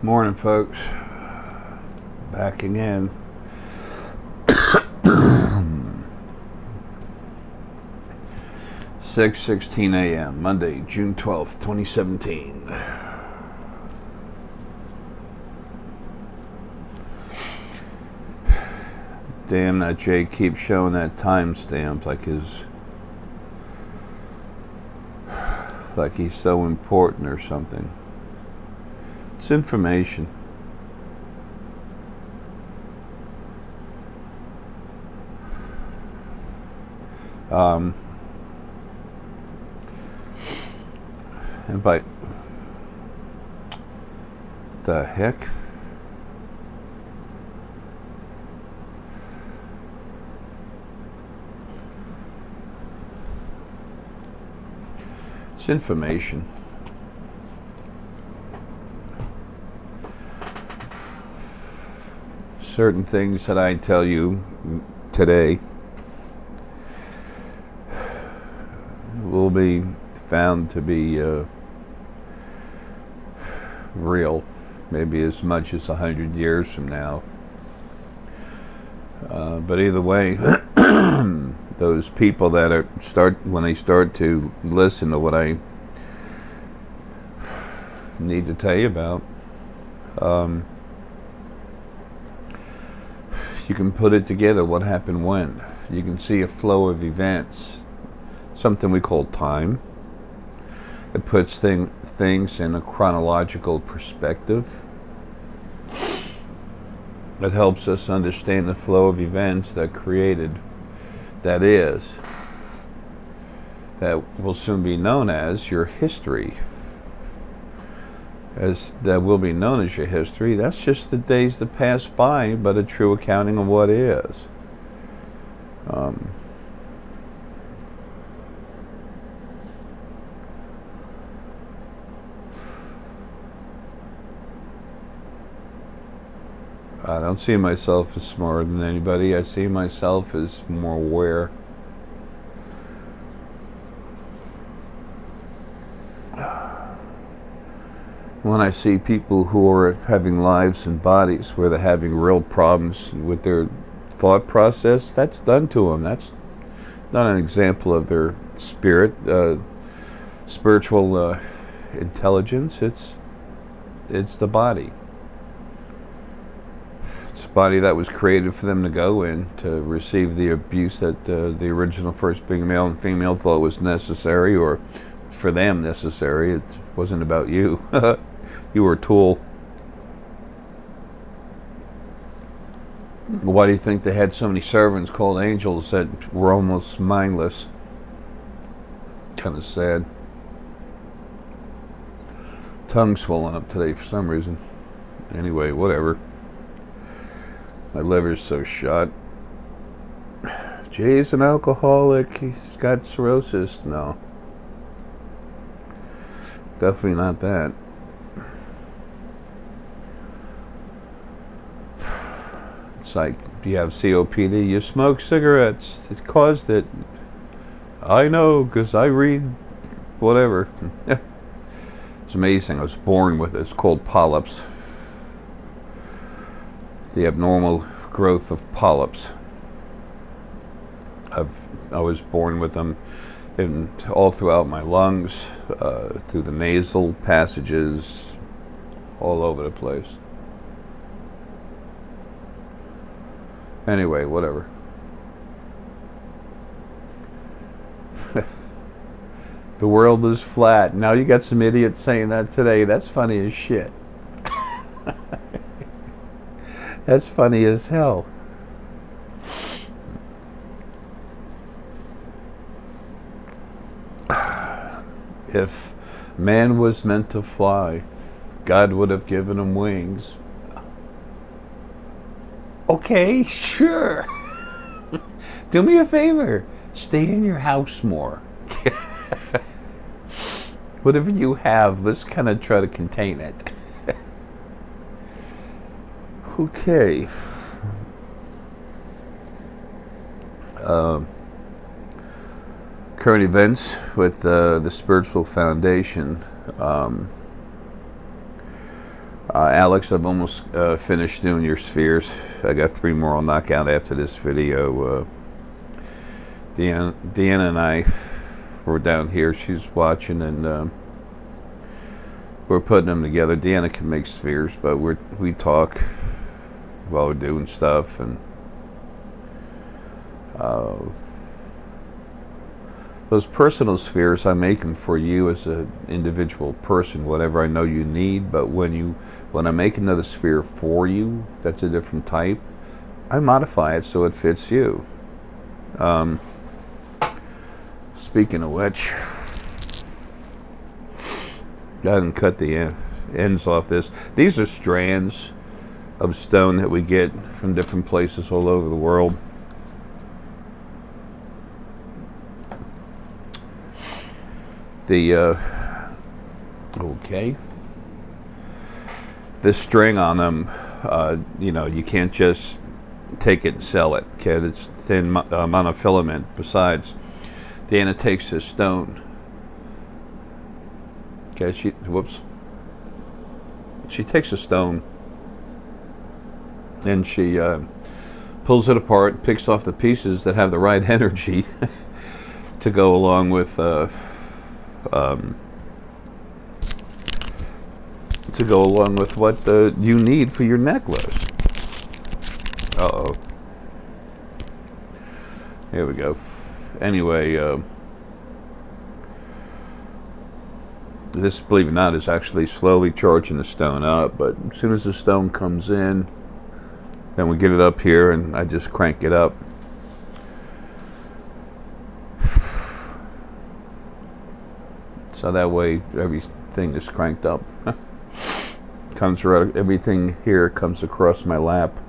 Morning, folks. Back again. 6:16 a.m. Monday, June 12th, 2017. Damn, that Jay keeps showing that timestamp like he's so important or something. It's information. And by the heck? It's information. Certain things that I tell you today will be found to be real, maybe as much as 100 years from now. But either way, those people that when they start to listen to what I need to tell you about, you can put it together, what happened when. You can see a flow of events, something we call time. It puts things in a chronological perspective. It helps us understand the flow of events that will soon be known as your history. That will be known as your history. That's just the days that pass by, but a true accounting of what is. I don't see myself as smarter than anybody. I see myself as more aware. When I see people who are having lives and bodies where they're having real problems with their thought process, that's done to them. That's not an example of their spiritual intelligence. It's the body. It's a body that was created for them to go in to receive the abuse that the original first being male and female thought was necessary, or for them necessary. It wasn't about you. You were a tool. Why do you think they had so many servants called angels that were almost mindless? Kind of sad. Tongue swollen up today for some reason. Anyway, whatever. My liver's so shot. Jay's an alcoholic. He's got cirrhosis. No. Definitely not that. It's like, you have COPD, you smoke cigarettes. It caused it. I know, because I read whatever. It's amazing. I was born with it. It's called polyps. The abnormal growth of polyps. I was born with them all throughout my lungs, through the nasal passages, all over the place. Anyway, whatever. The world is flat. Now you got some idiots saying that today. That's funny as shit. That's funny as hell. If man was meant to fly, God would have given him wings. Okay, sure. Do me a favor. Stay in your house more. Whatever you have, let's kind of try to contain it. Okay. Current events with the Spiritual Foundation. Alex, I've almost finished doing your spheres. I got 3 more I'll knock out after this video. Deanna and I were down here. She's watching, and we're putting them together. Deanna can make spheres, but we talk while we're doing stuff, and those personal spheres, I make them for you as an individual person, whatever I know you need. But when I make another sphere for you, that's a different type, I modify it so it fits you. Speaking of which, go ahead and cut the ends off this. These are strands of stone that we get from different places all over the world. Okay, this string on them, you know, you can't just take it and sell it, kid. It's thin monofilament. Besides, Deanna takes this stone. Okay, she takes a stone and she pulls it apart, picks off the pieces that have the right energy to go along with what you need for your necklace. Uh-oh. Here we go. Anyway, this, believe it or not, is actually slowly charging the stone up, but as soon as the stone comes in, then we get it up here and I just crank it up. So that way everything is cranked up. Comes right, everything here comes across my lap.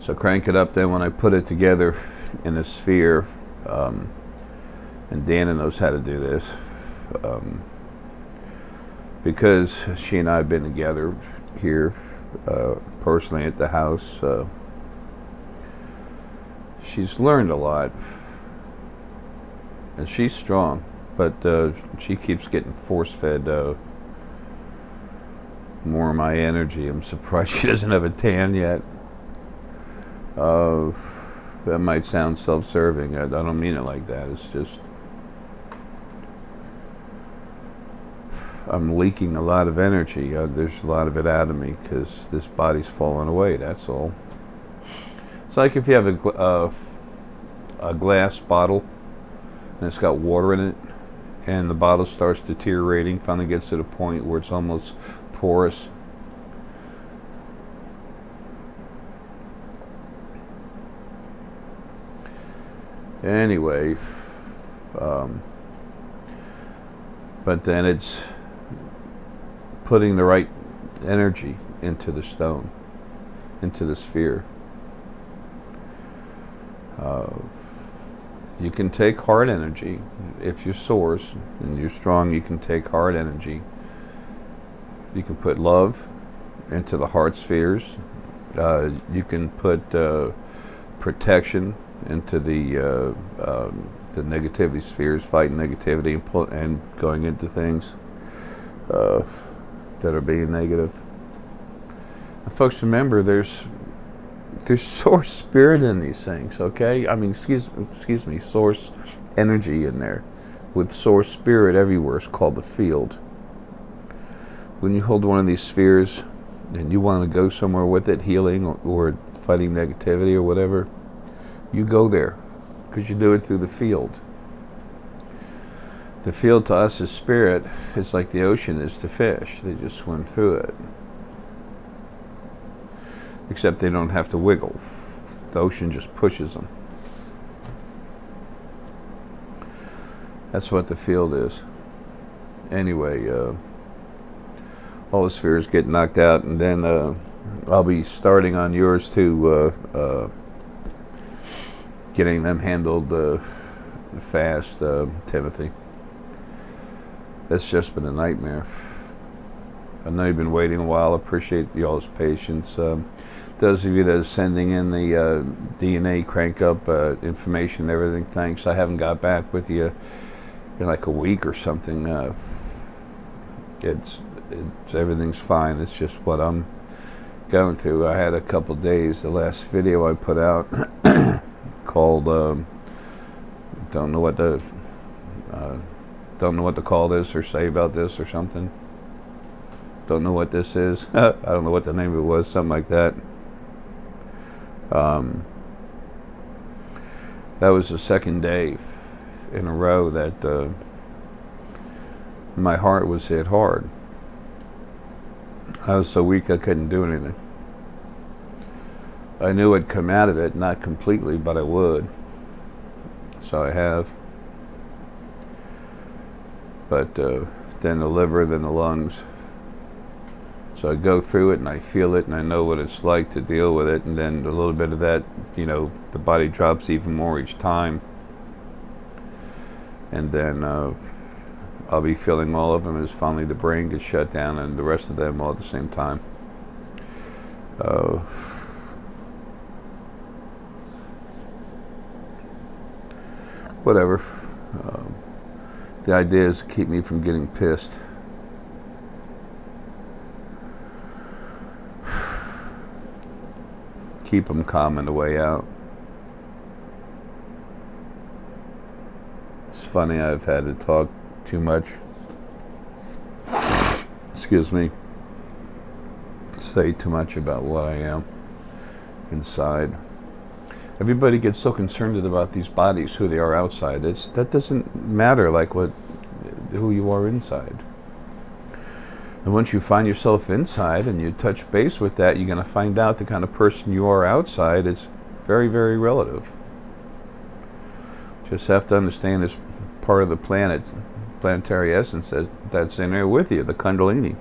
So crank it up. Then when I put it together in a sphere, and Dana knows how to do this, because she and I have been together here personally at the house. She's learned a lot. And she's strong, but she keeps getting force-fed more of my energy. I'm surprised she doesn't have a tan yet. That might sound self-serving. I don't mean it like that. It's just I'm leaking a lot of energy. There's a lot of it out of me because this body's falling away, that's all. It's like if you have a glass bottle and it's got water in it, and the bottle starts deteriorating, finally gets to the point where it's almost porous. Anyway, but then it's putting the right energy into the stone, into the sphere. You can take heart energy. If you're source and you're strong, you can take heart energy. You can put love into the heart spheres. You can put protection into the negativity spheres, fighting negativity and going into things that are being negative. And folks, remember, there's source spirit in these things, okay? I mean, excuse me, source energy in there, with source spirit everywhere. It's called the field. When you hold one of these spheres and you want to go somewhere with it, healing or fighting negativity or whatever, you go there because you do it through the field. The field to us is spirit. It's like the ocean is to fish. They just swim through it. Except they don't have to wiggle. The ocean just pushes them. That's what the field is. Anyway, all the spheres get knocked out, and then I'll be starting on yours too, getting them handled fast, Timothy. It's just been a nightmare. I know you've been waiting a while. I appreciate y'all's patience. Those of you that are sending in the DNA crank up information and everything, thanks. I haven't got back with you in like a week or something. it's everything's fine. It's just what I'm going through. I had a couple days. The last video I put out called don't know what to call this or say about this or something. Don't know what this is. I don't know what the name of it was. Something like that. That was the second day in a row that my heart was hit hard. I was so weak I couldn't do anything. I knew I'd come out of it, not completely, but I would. So I have. But then the liver, then the lungs. So I go through it and I feel it and I know what it's like to deal with it, and then a little bit of that, you know, the body drops even more each time. And then I'll be feeling all of them as finally the brain gets shut down, and the rest of them all at the same time. Whatever. The idea is to keep me from getting pissed. Keep them calm on the way out. It's funny, I've had to talk too much. Excuse me. Say too much about what I am inside. Everybody gets so concerned about these bodies, who they are outside. That doesn't matter like who you are inside. And once you find yourself inside and you touch base with that, you're going to find out the kind of person you are outside. It's very, very relative. Just have to understand this part of the planet, planetary essence that's in there with you, the Kundalini.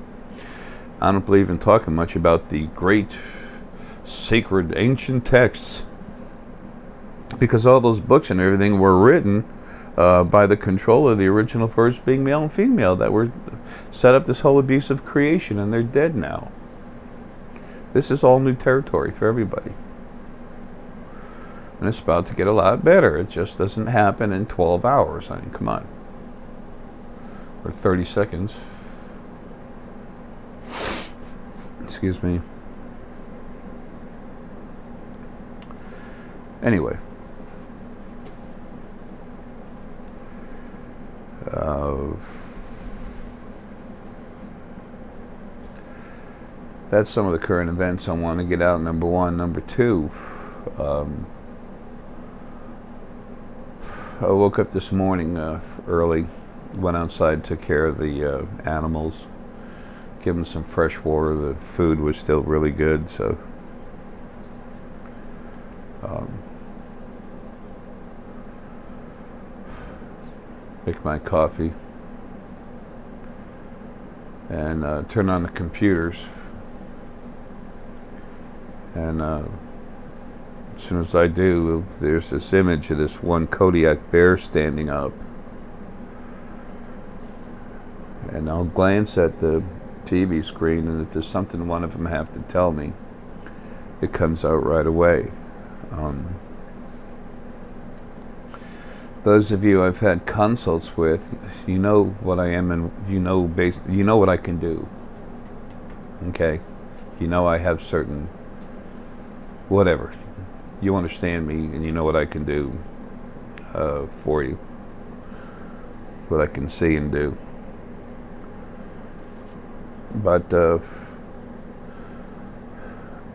I don't believe in talking much about the great, sacred, ancient texts, because all those books and everything were written by the control of the original first being male and female that were set up this whole abusive creation, and they're dead now. This is all new territory for everybody. And it's about to get a lot better. It just doesn't happen in 12 hours. I mean, come on. Or 30 seconds. Excuse me. Anyway. That's some of the current events I want to get out, number one. Number two, I woke up this morning early, went outside, took care of the animals, gave them some fresh water. The food was still really good, so make my coffee and turn on the computers. And as soon as I do, there's this image of this one Kodiak bear standing up. And I'll glance at the TV screen, and if there's something one of them have to tell me, it comes out right away. Those of you I've had consults with, you know what I am, and you know what I can do. Okay? You know I have certain whatever. You understand me, and you know what I can do for you. What I can see and do. But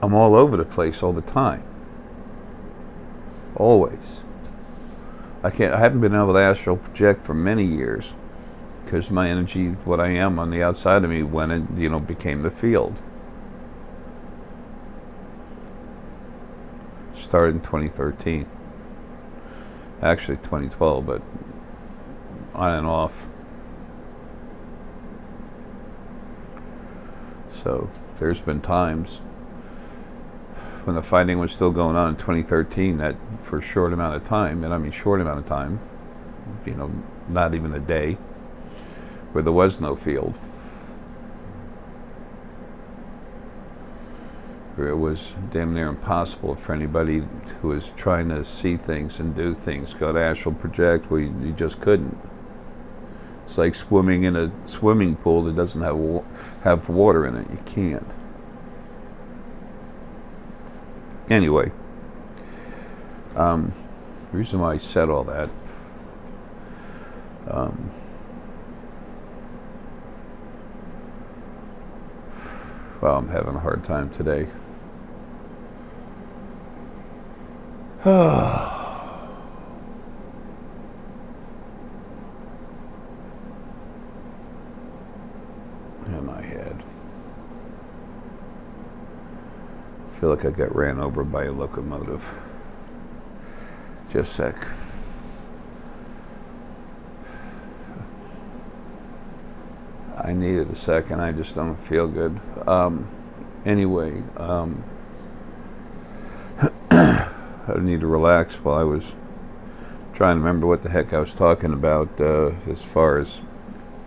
I'm all over the place all the time. Always. I haven't been able to astral project for many years because my energy, what I am on the outside of me, when it, became the field. Started in 2013. Actually 2012, but on and off. So there's been times when the fighting was still going on in 2013, that for a short amount of time, and I mean short amount of time, not even a day, where there was no field. Where it was damn near impossible for anybody who was trying to see things and do things, go to astral project, where you just couldn't. It's like swimming in a swimming pool that doesn't have water in it. You can't. Anyway, the reason why I said all that, well, I'm having a hard time today. In my head. I feel like I got ran over by a locomotive. Just a sec. I needed a second. I just don't feel good. Anyway, I need to relax while I was trying to remember what the heck I was talking about as far as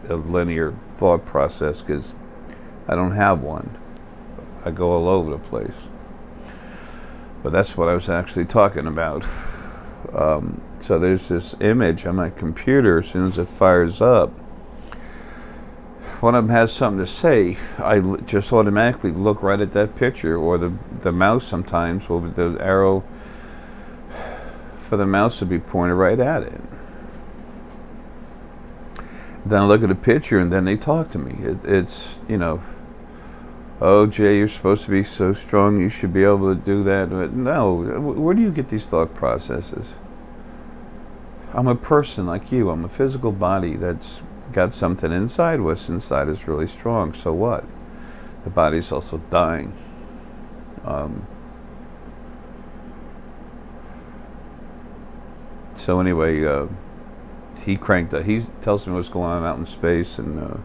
a linear thought process, because I don't have one. I go all over the place. But that's what I was actually talking about. So there's this image on my computer. As soon as it fires up, one of them has something to say, I just automatically look right at that picture, or the mouse sometimes will, the arrow for the mouse will be pointed right at it. Then I look at the picture and then they talk to me. It's, you know, oh, Jay, you're supposed to be so strong, you should be able to do that. But no, where do you get these thought processes? I'm a person like you. I'm a physical body that's got something inside. What's inside is really strong. So what? The body's also dying. So anyway, he cranked up. He tells me what's going on out in space, and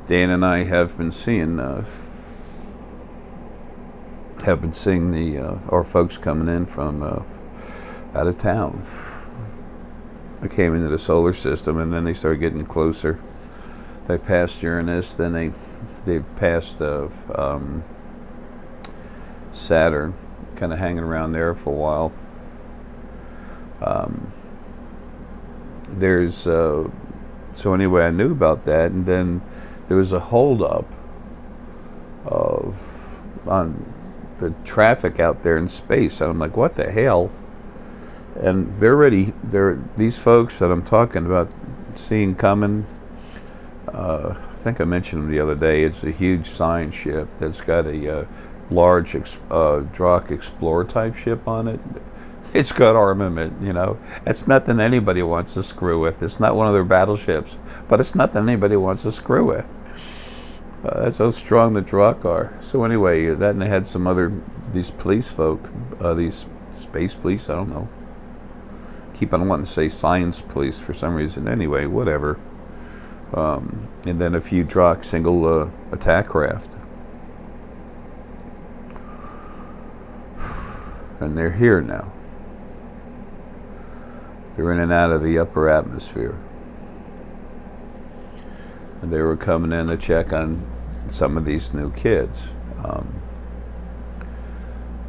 Dan and I have been seeing the our folks coming in from out of town. They came into the solar system, and then they started getting closer. They passed Uranus, then they've passed Saturn, kind of hanging around there for a while. So anyway, I knew about that, and then there was a holdup on the traffic out there in space, and I'm like, what the hell? And these folks that I'm talking about seeing coming, I think I mentioned them the other day. It's a huge science ship that's got a large Drak Explorer type ship on it. It's got armament, you know. It's nothing anybody wants to screw with. It's not one of their battleships, but it's nothing anybody wants to screw with. That's how strong the Drak are. So anyway, that, and they had some these police folk, these space police, I don't know. Keep on wanting to say science police for some reason. Anyway, whatever. And then a few Drak single attack craft. And they're here now. They're in and out of the upper atmosphere. And they were coming in to check on some of these new kids.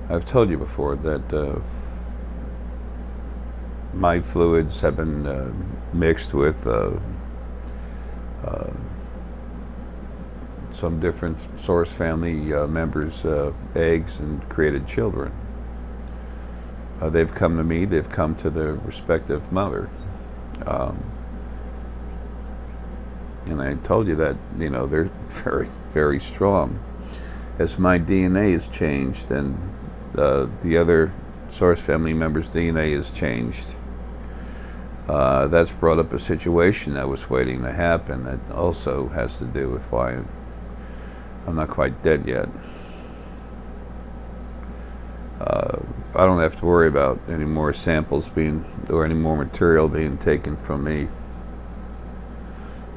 I've told you before that my fluids have been mixed with some different source family members' eggs and created children. They've come to me, they've come to their respective mother. And I told you that, you know, they're very, very strong. As my DNA has changed and the other source family members' DNA has changed, that's brought up a situation that was waiting to happen that also has to do with why I'm not quite dead yet. I don't have to worry about any more samples or any more material being taken from me,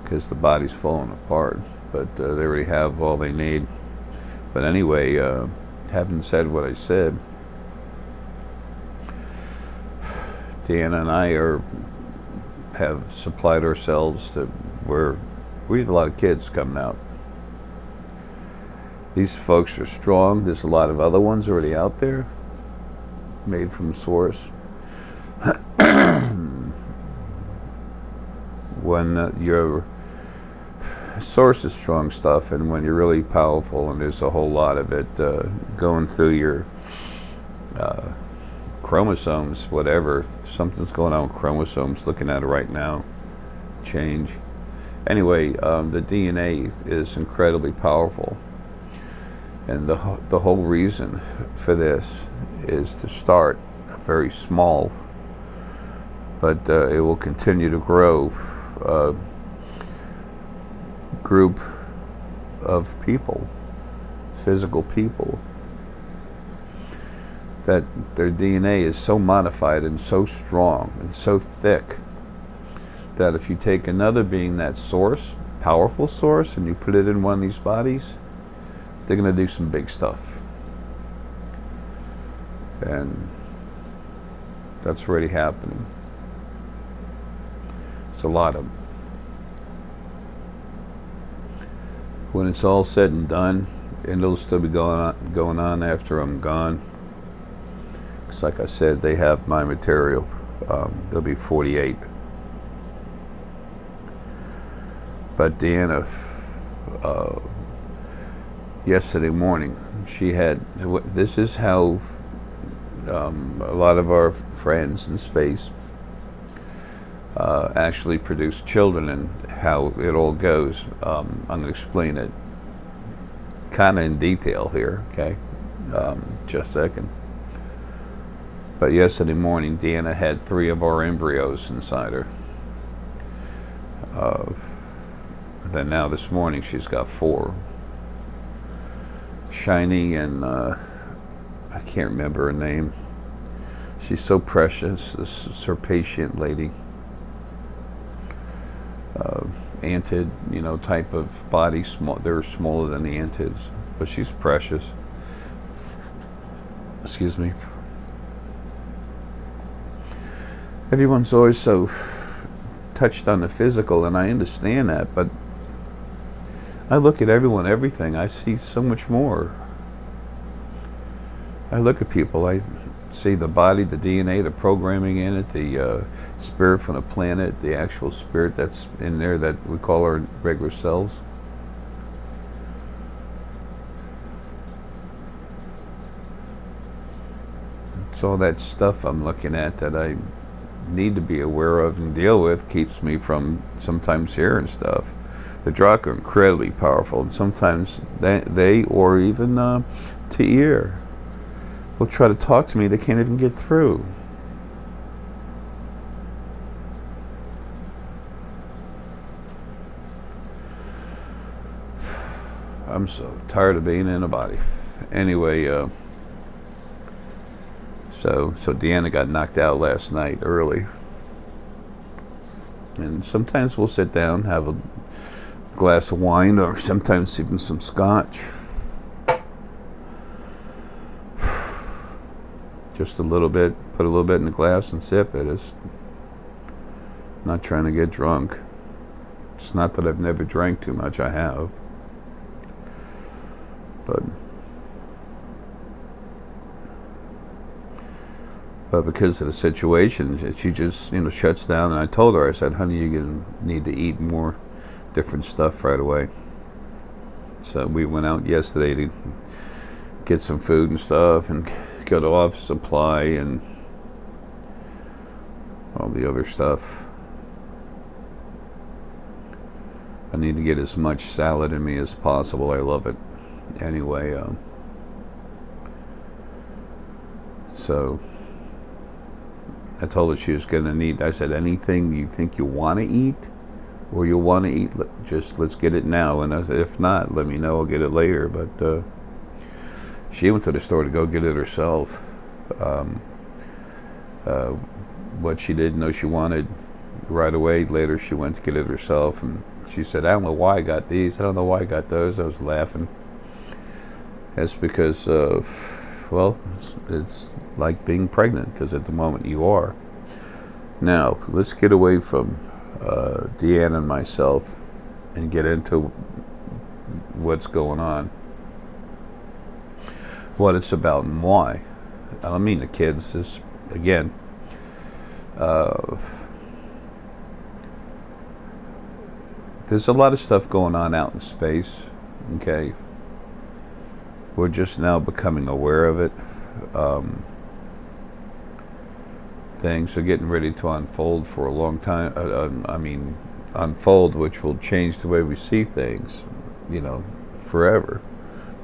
because the body's falling apart, but they already have all they need. But anyway, having said what I said, Deanna and I have supplied ourselves to where we have a lot of kids coming out. These folks are strong. There's a lot of other ones already out there, made from source. What when your source is strong stuff, and when you're really powerful, and there's a whole lot of it going through your chromosomes, whatever. Something's going on with chromosomes. Looking at it right now, change. Anyway, the DNA is incredibly powerful, and the whole reason for this is to start very small, but it will continue to grow. Group of people, physical people, that their DNA is so modified and so strong and so thick that if you take another being, that source, powerful source, and you put it in one of these bodies, they're going to do some big stuff. And that's already happening. It's a lot of them. When it's all said and done, and it'll still be going on after I'm gone. Because like I said, they have my material. There'll be 48. But Deanna, yesterday morning, she had, this is how a lot of our friends in space actually produce children, and how it all goes. I'm going to explain it kind of in detail here, okay? Just a second. But yesterday morning, Deanna had 3 of our embryos inside her. Then now this morning, she's got 4. Shiny and I can't remember her name. She's so precious. This is her patient lady. Antid, you know, type of body. Small. They're smaller than the antids, but she's precious. Excuse me. Everyone's always so touched on the physical, and I understand that, but I look at everyone, everything. I see so much more. I look at people. I see the body, the DNA, the programming in it, the spirit from the planet, the actual spirit that's in there that we call our regular cells. It's all that stuff I'm looking at that I need to be aware of and deal with. Keeps me from sometimes hearing stuff. The Drak are incredibly powerful, and sometimes they or even to ear will try to talk to me. They can't even get through. I'm so tired of being in a body. Anyway, so Deanna got knocked out last night early. And sometimes we'll sit down, have a glass of wine, or sometimes even some scotch. Just a little bit, put a little bit in the glass and sip it. It's not trying to get drunk. It's not that I've never drank too much, I have. But because of the situation, she just, you know, shuts down. And I told her, I said, honey, you're going to need to eat more different stuff right away. So we went out yesterday to get some food and stuff, and go to Office Supply and all the other stuff. I need to get as much salad in me as possible. I love it. Anyway, so I told her she was going to need, I said, anything you think you want to eat or you want to eat, just let's get it now. And I said, if not, let me know, I'll get it later. But she went to the store to go get it herself. What she didn't know she wanted right away, later she went to get it herself. And she said, I don't know why I got these. I don't know why I got those. I was laughing. That's because, well, it's like being pregnant, because at the moment you are. Now, let's get away from Deanna and myself and get into what's going on. What it's about and why. I don't mean the kids. This, again, there's a lot of stuff going on out in space. Okay, we're just now becoming aware of it. Things are getting ready to unfold for a long time. I mean, unfold, which will change the way we see things, you know, forever.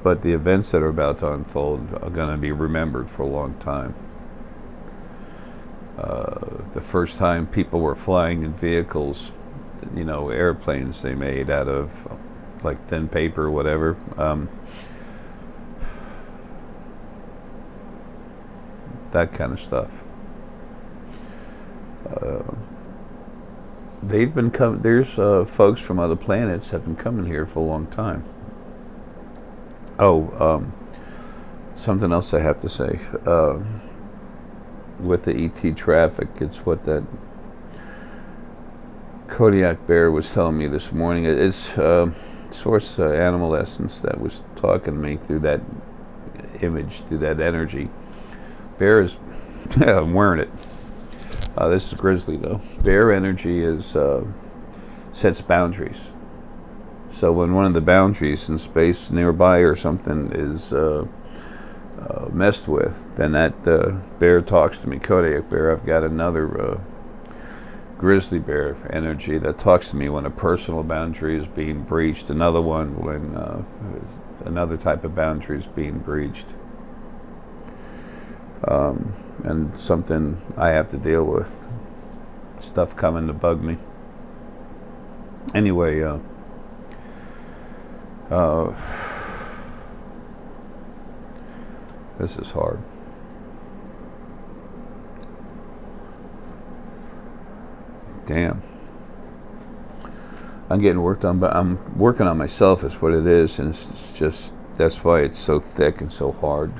But the events that are about to unfold are going to be remembered for a long time. The first time people were flying in vehicles, you know, airplanes they made out of like thin paper or whatever. That kind of stuff. They've been there's folks from other planets have been coming here for a long time. Oh, something else I have to say. With the ET traffic, it's what that Kodiak bear was telling me this morning. It's source animal essence that was talking to me through that image, through that energy. Bear is, I'm wearing it. This is grizzly though. Bear energy is sets boundaries. So when one of the boundaries in space nearby or something is messed with, then that bear talks to me. Kodiak bear. I've got another grizzly bear energy that talks to me when a personal boundary is being breached. Another one when another type of boundary is being breached. And something I have to deal with. Stuff coming to bug me. Anyway, this is hard. Damn. I'm getting worked on, but I'm working on myself is what it is, and it's just, that's why it's so thick and so hard.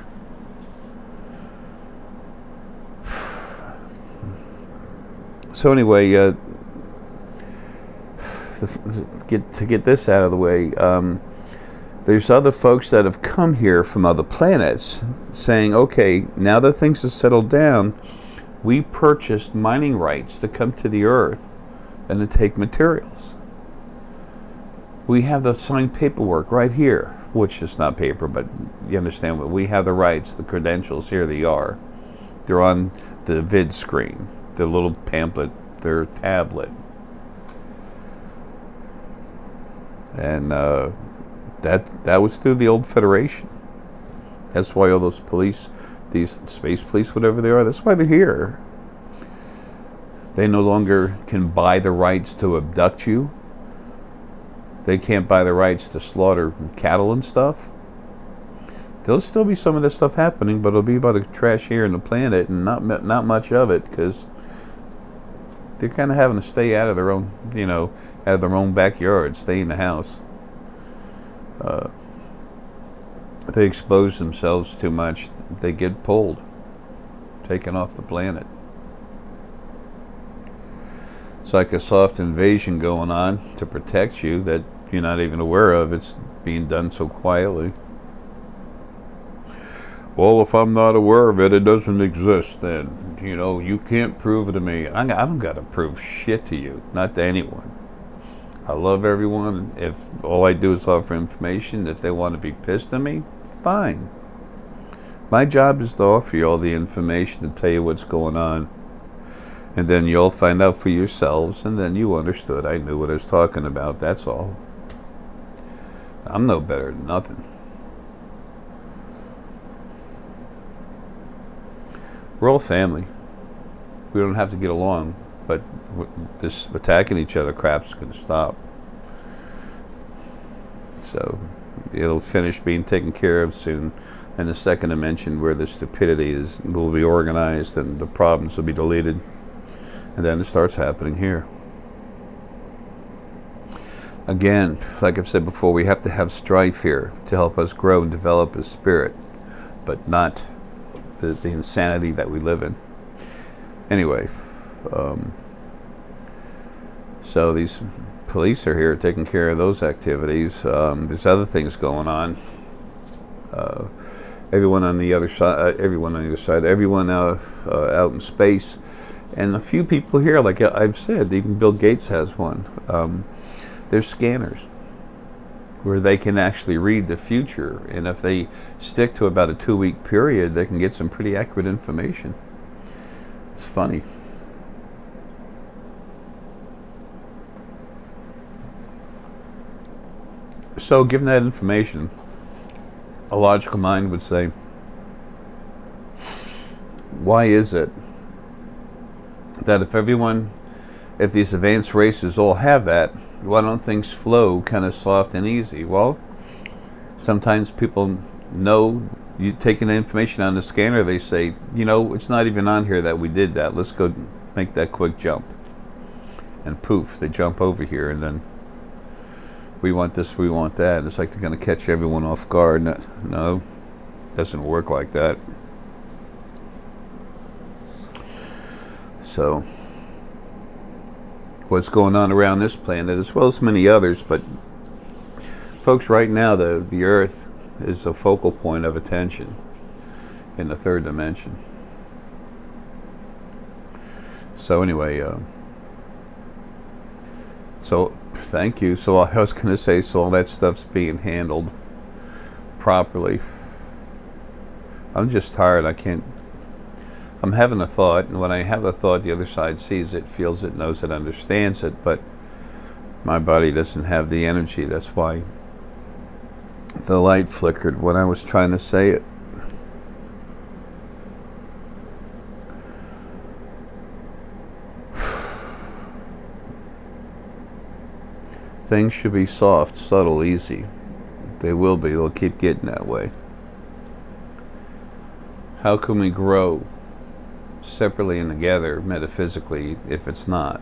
So anyway, to get this out of the way, there's other folks that have come here from other planets saying, okay, now that things have settled down, we purchased mining rights to come to the Earth and to take materials. We have the signed paperwork right here, which is not paper, but you understand what we have the rights, the credentials, here they are. They're on the vid screen. The little pamphlet, their tablet, and that was through the old Federation. That's why all those police, these space police, whatever they are, that's why they're here. They no longer can buy the rights to abduct you. They can't buy the rights to slaughter cattle and stuff. There'll still be some of this stuff happening, but it'll be by the trash here in the planet, and not much of it, because they're kind of having to stay out of their own, you know, out of their own backyard, stay in the house. If they expose themselves too much, they get pulled, taken off the planet. It's like a soft invasion going on to protect you that you're not even aware of. It's being done so quietly. Well, if I'm not aware of it, it doesn't exist then. You know, you can't prove it to me. I don't got to prove shit to you, not to anyone. I love everyone. If all I do is offer information, if they want to be pissed at me, fine. My job is to offer you all the information to tell you what's going on. And then you'll find out for yourselves, and then you understood. I knew what I was talking about, that's all. I'm no better than nothing. We're all family. We don't have to get along, but this attacking each other crap's going to stop. So it'll finish being taken care of soon. And the second dimension, where the stupidity is, will be organized and the problems will be deleted. And then it starts happening here. Again, like I've said before, we have to have strife here to help us grow and develop as spirit, but not the insanity that we live in. Anyway, so these police are here taking care of those activities. There's other things going on. Everyone on the other side, everyone out in space, and a few people here, like I've said, even Bill Gates has one. There's scanners where they can actually read the future, and if they stick to about a 2-week period, they can get some pretty accurate information. It's funny. So given that information, a logical mind would say, why is it that if these advanced races all have that, why don't things flow kind of soft and easy? Well, sometimes people know, you taking the information on the scanner, they say, you know, it's not even on here that we did that. Let's go make that quick jump. And poof, they jump over here, and then we want this, we want that. It's like they're going to catch everyone off guard. No, it doesn't work like that. So, what's going on around this planet, as well as many others, but folks, right now the Earth is a focal point of attention in the third dimension. So anyway, so thank you. So I was going to say, so all that stuff's being handled properly. I'm just tired. I'm having a thought, and when I have a thought, the other side sees it, feels it, knows it, understands it, but my body doesn't have the energy. That's why the light flickered when I was trying to say it. Things should be soft, subtle, easy. They will be. They'll keep getting that way. How can we grow separately and together metaphysically if it's not?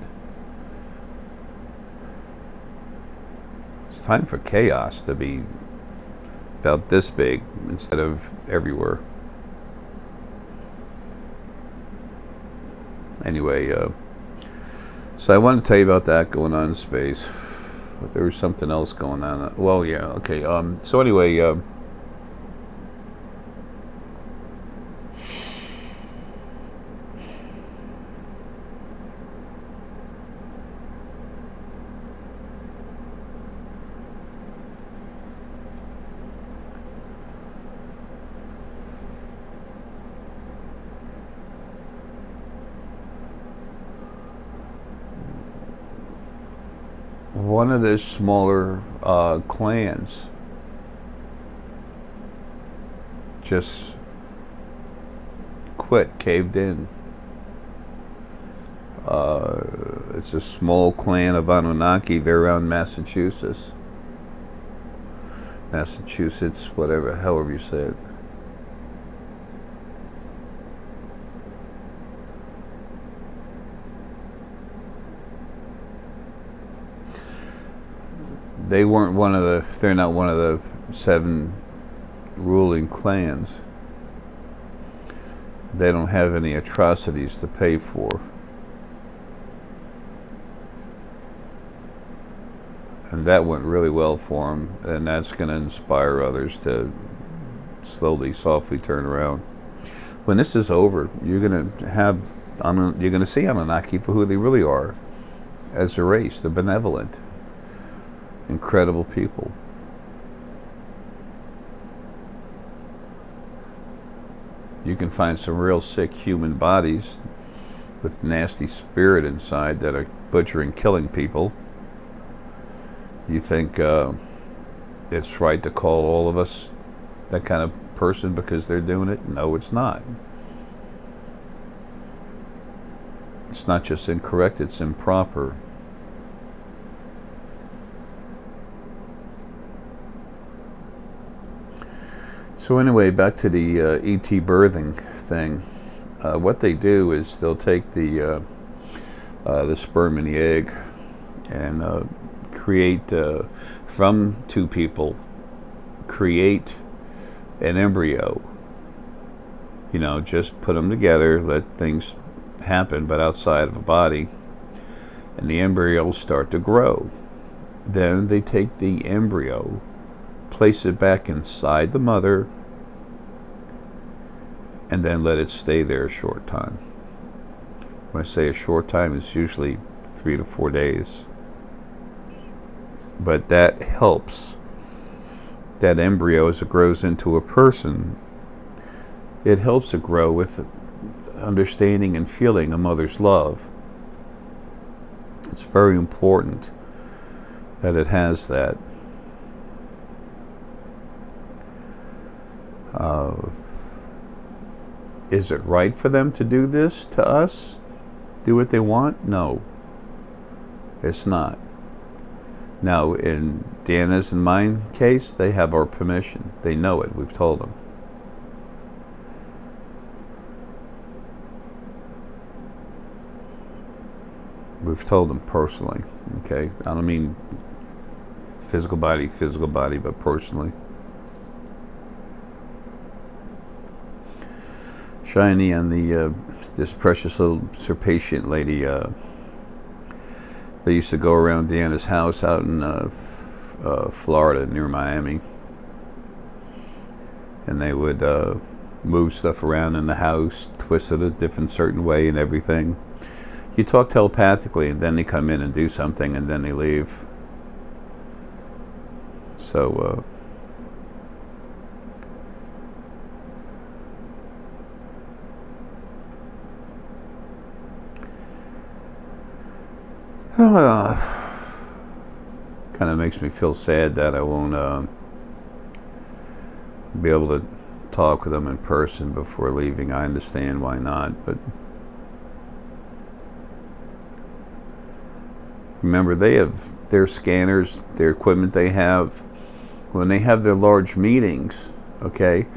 It's time for chaos to be about this big instead of everywhere. Anyway, so I wanted to tell you about that going on in space, but there was something else going on. Well, yeah, okay. So anyway, one of the smaller clans just quit, caved in. It's a small clan of Anunnaki. They're around Massachusetts, whatever, however you say it. They're not one of the 7 ruling clans. They don't have any atrocities to pay for. And that went really well for them, and that's going to inspire others to slowly, softly turn around. When this is over, you're going to see Anunnaki for who they really are as a race. They're benevolent, incredible people. You can find some real sick human bodies with nasty spirit inside that are butchering, killing people. You think it's right to call all of us that kind of person because they're doing it? No, it's not. It's not just incorrect, it's improper. So anyway, back to the ET birthing thing. What they do is they'll take the sperm and the egg and create, from 2 people, create an embryo. You know, just put them together, let things happen, but outside of a body, and the embryo will start to grow. Then they take the embryo, place it back inside the mother, and then let it stay there a short time. When I say a short time, it's usually 3 to 4 days. But that helps that embryo as it grows into a person. It helps it grow with understanding and feeling a mother's love. It's very important that it has that. Is it right for them to do this to us? Do what they want? No, it's not. Now, in Deanna's and my case, they have our permission. They know it. We've told them. We've told them personally. Okay, I don't mean physical body, but personally. Shiny and the this precious little Circassian lady. They used to go around Deanna's house out in Florida near Miami, and they would move stuff around in the house, twist it a different certain way and everything. You talk telepathically, and then they come in and do something, and then they leave. So kind of makes me feel sad that I won't be able to talk with them in person before leaving. I understand why not, but remember, they have their scanners, their equipment they have. When they have their large meetings, okay,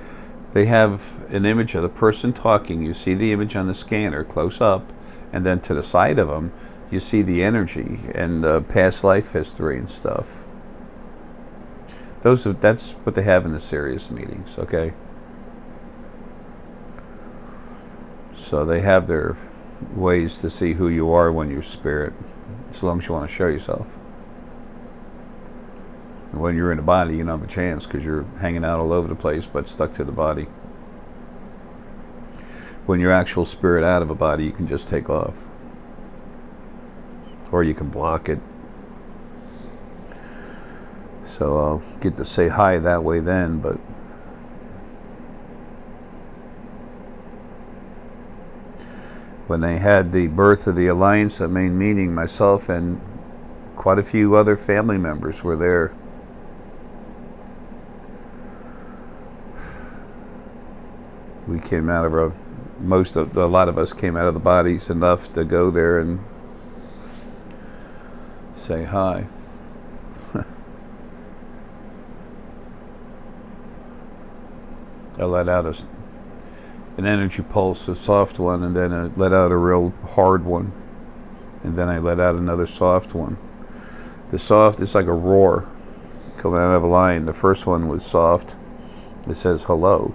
they have an image of the person talking. You see the image on the scanner close up, and then to the side of them, you see the energy and past life history and stuff. That's what they have in the serious meetings, okay? So they have their ways to see who you are when you're spirit, as long as you want to show yourself. And when you're in the body, you don't have a chance because you're hanging out all over the place but stuck to the body. When you're actual spirit out of a body, you can just take off. Or you can block it. So I'll get to say hi that way then, but when they had the birth of the Alliance, the main meeting, myself and quite a few other family members were there. We came out of a lot of us came out of the bodies enough to go there and say hi. I let out an energy pulse, a soft one, and then I let out a real hard one, and then I let out another soft one. The soft is like a roar coming out of a lion. The first one was soft. It says hello.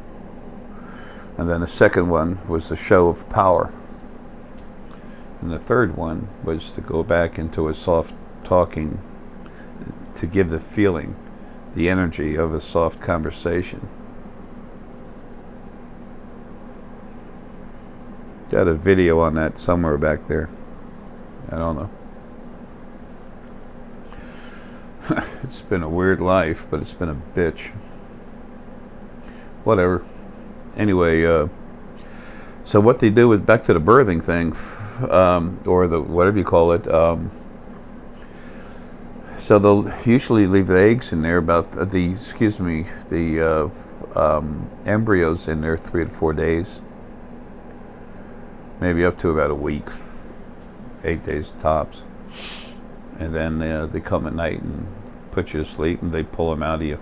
And then the second one was the show of power. And the third one was to go back into a soft talking, to give the feeling, the energy of a soft conversation. Got a video on that somewhere back there. I don't know. It's been a weird life, but it's been a bitch. Whatever. Anyway, so what they do with, back to the birthing thing, or the whatever you call it, so they'll usually leave the eggs in there, about the embryos in there 3 to 4 days, maybe up to about a week, 8 days tops, and then they come at night and put you to sleep, and they pull them out of you.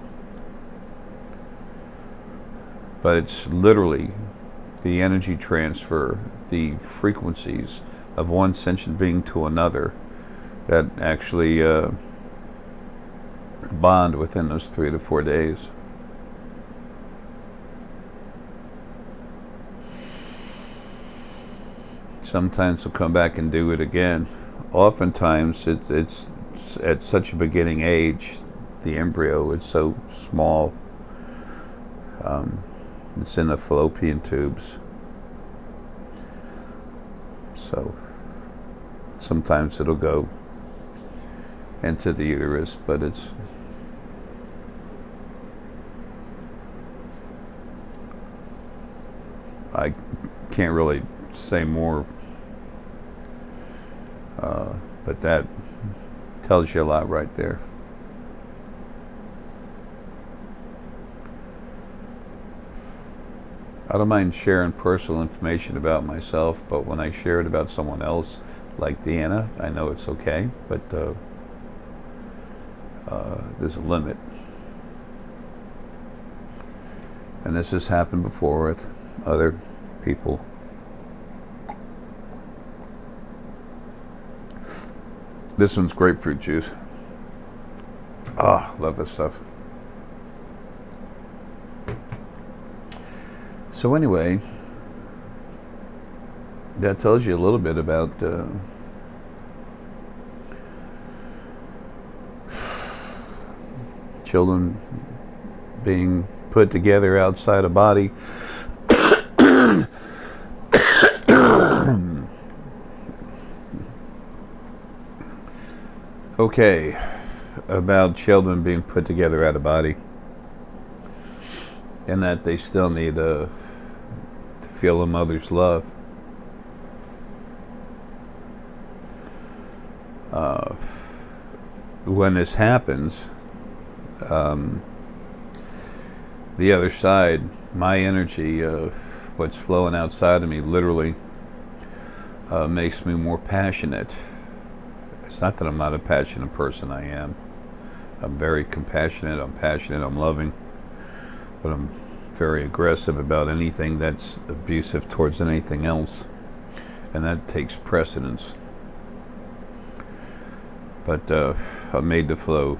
But it's literally the energy transfer, the frequencies of one sentient being to another that actually bond within those 3 to 4 days. Sometimes they'll come back and do it again. Oftentimes it's at such a beginning age, the embryo is so small. It's in the fallopian tubes. So sometimes it'll go into the uterus, but I can't really say more, but that tells you a lot right there. I don't mind sharing personal information about myself, but when I share it about someone else, like Deanna, I know it's okay, but there's a limit. And this has happened before with other people. This one's grapefruit juice. Ah, love this stuff. So anyway, that tells you a little bit about children being put together outside a body. Okay, about children being put together out of body, and that they still need to feel a mother's love. When this happens, the other side, my energy, what's flowing outside of me, literally makes me more passionate. It's not that I'm not a passionate person. I am. I'm very compassionate. I'm passionate. I'm loving. But I'm very aggressive about anything that's abusive towards anything else. And that takes precedence. But I'm made to flow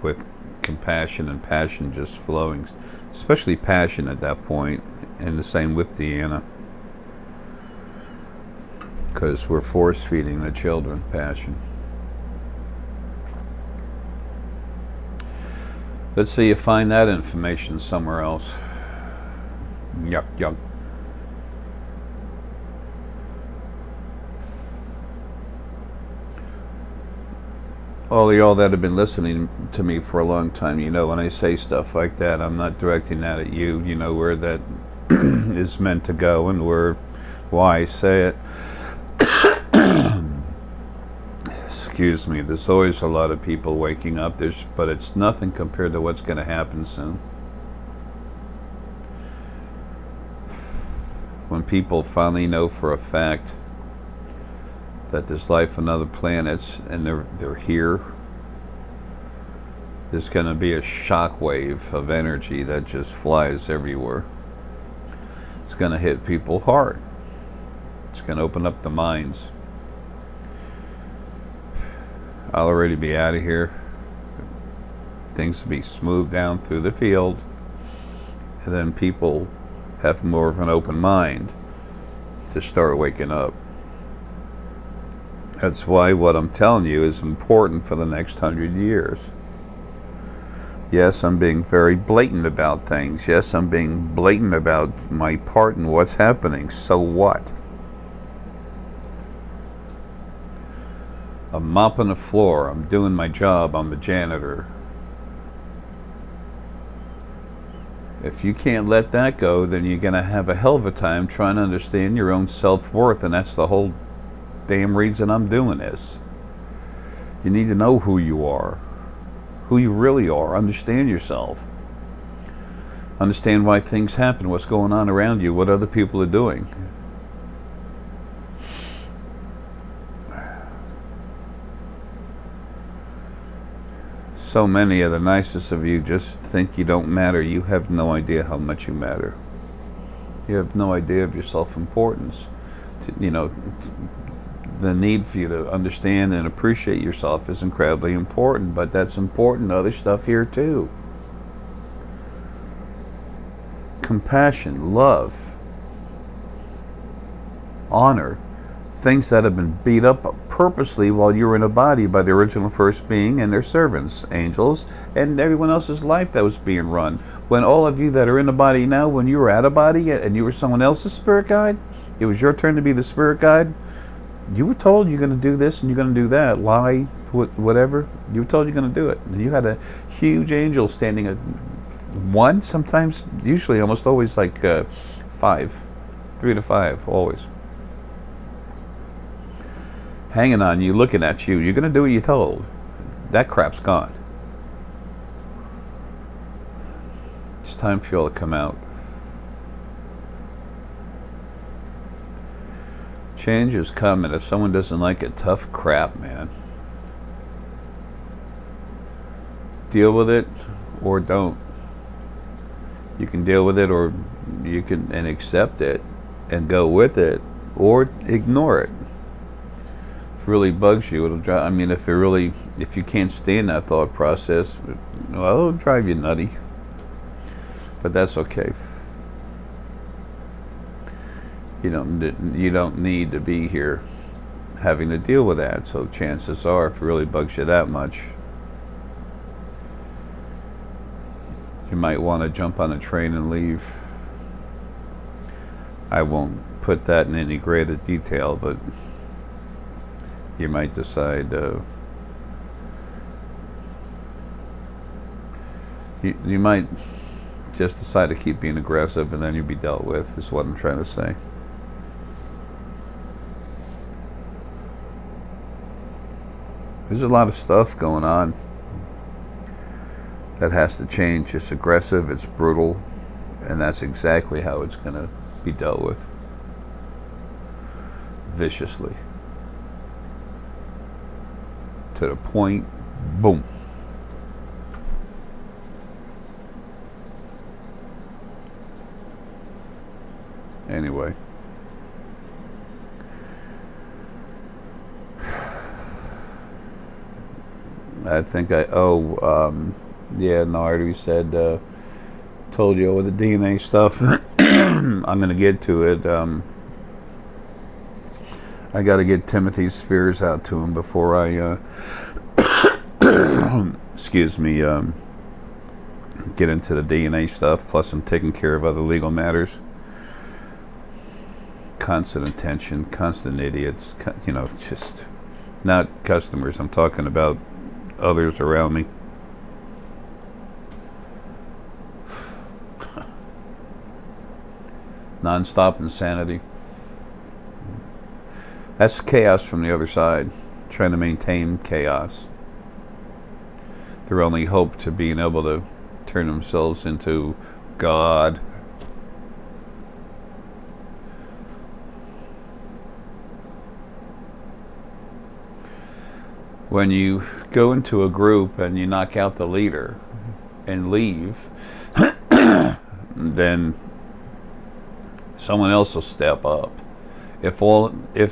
with compassion and passion just flowing. Especially passion at that point. And the same with Deanna. Because we're force feeding the children passion. Let's see you find that information somewhere else. Yuck, yuck. All of y'all that have been listening to me for a long time, you know when I say stuff like that, I'm not directing that at you. You know where that is meant to go and why I say it. Excuse me, there's always a lot of people waking up, but it's nothing compared to what's going to happen soon. When people finally know for a fact that there's life on other planets and they're here, there's going to be a shockwave of energy that just flies everywhere. It's going to hit people hard. It's going to open up the minds. I'll already be out of here. Things will be smoothed down through the field. And then people have more of an open mind to start waking up. That's why what I'm telling you is important for the next 100 years. Yes, I'm being very blatant about things. Yes, I'm being blatant about my part in what's happening. So what? I'm mopping the floor. I'm doing my job. I'm the janitor. If you can't let that go, then you're going to have a hell of a time trying to understand your own self-worth, and that's the whole damn reason I'm doing this. You need to know who you are, who you really are. Understand yourself. Understand why things happen, what's going on around you, what other people are doing. So many of the nicest of you just think you don't matter. You have no idea how much you matter. You have no idea of your self-importance. You know, the need for you to understand and appreciate yourself is incredibly important, but that's important to other stuff here too. Compassion, love, honor, things that have been beat up purposely while you were in a body by the original first being and their servants, angels, and everyone else's life that was being run. When all of you that are in a body now, when you were out of body and you were someone else's spirit guide, it was your turn to be the spirit guide, You were told you're going to do this and you're going to do that. Lie, whatever. You were told you're going to do it. And you had a huge angel standing at one, sometimes, usually, almost always like 5. 3 to 5, always. Hanging on you, looking at you. You're going to do what you're told. That crap's gone. It's time for you all to come out. Change is coming. If someone doesn't like it, tough crap, man. Deal with it or don't. You can deal with it, or you can and accept it and go with it, or ignore it. If it really bugs you, it'll drive. I mean, if you can't stand that thought process, well, it'll drive you nutty. But that's okay. You don't need to be here having to deal with that. So chances are, if it really bugs you that much, you might want to jump on a train and leave. I won't put that in any greater detail, but you might decide you might just decide to keep being aggressive, and then you'll be dealt with, is what I'm trying to say. There's a lot of stuff going on that has to change. It's aggressive, it's brutal, and that's exactly how it's going to be dealt with. Viciously. To the point, boom. Anyway. I think yeah, Nardu said, told you over the DNA stuff. I'm going to get to it. I got to get Timothy's spheres out to him before I, excuse me, get into the DNA stuff. Plus, I'm taking care of other legal matters. Constant attention, constant idiots, just not customers. I'm talking about others around me. Non-stop insanity. That's chaos from the other side, trying to maintain chaos. Their only hope to being able to turn themselves into God. When you go into a group and you knock out the leader and leave, then someone else will step up. If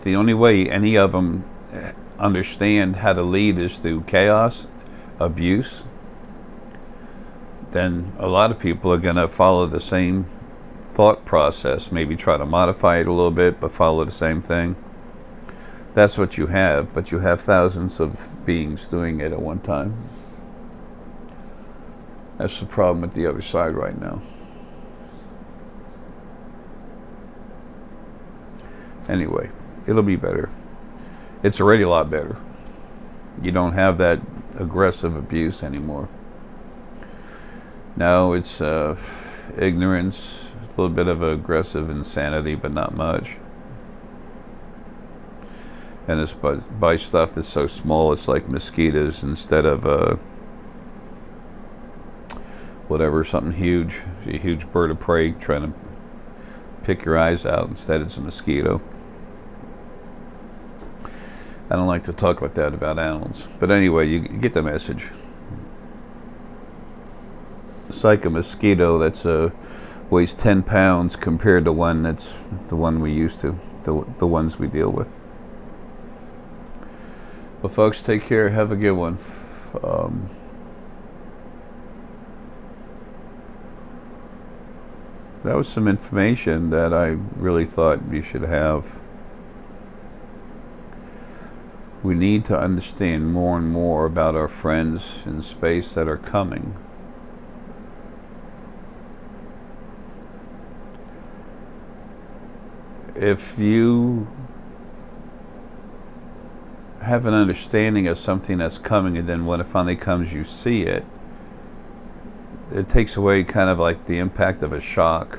the only way any of them understand how to lead is through chaos, abuse, then a lot of people are going to follow the same thought process, maybe try to modify it a little bit, but follow the same thing. That's what you have, but you have thousands of beings doing it at one time. That's the problem with the other side right now. Anyway, it'll be better. It's already a lot better. You don't have that aggressive abuse anymore. Now it's ignorance, a little bit of aggressive insanity, but not much. And it's by stuff that's so small, it's like mosquitoes instead of whatever, something huge, a huge bird of prey trying to pick your eyes out. Instead, it's a mosquito. I don't like to talk like that about animals, but anyway, you get the message. It's like a mosquito that's weighs 10 pounds compared to one that's the one we used to, the ones we deal with. Well, folks, take care. Have a good one. That was some information that I really thought you should have. We need to understand more and more about our friends in space that are coming. If you have an understanding of something that's coming, and then when it finally comes, you see it. It takes away kind of like the impact of a shock.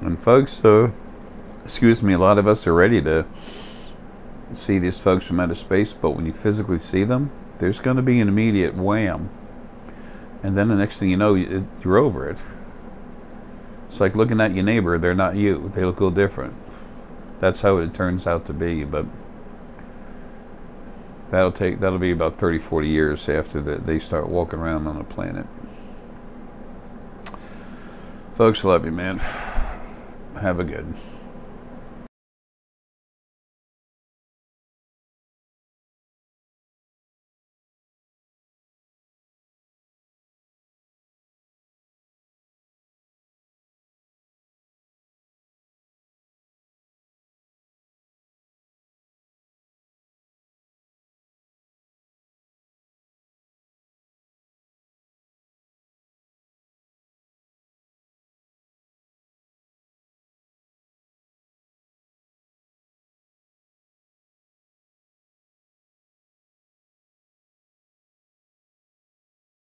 And folks, excuse me, a lot of us are ready to see these folks from outer space, but when you physically see them, there's going to be an immediate wham. And then the next thing you know, you're over it. It's like looking at your neighbor. They're not you. They look a little different. That's how it turns out to be. But that'll be about 30, 40 years after they start walking around on the planet. Folks, love you, man. Have a good one.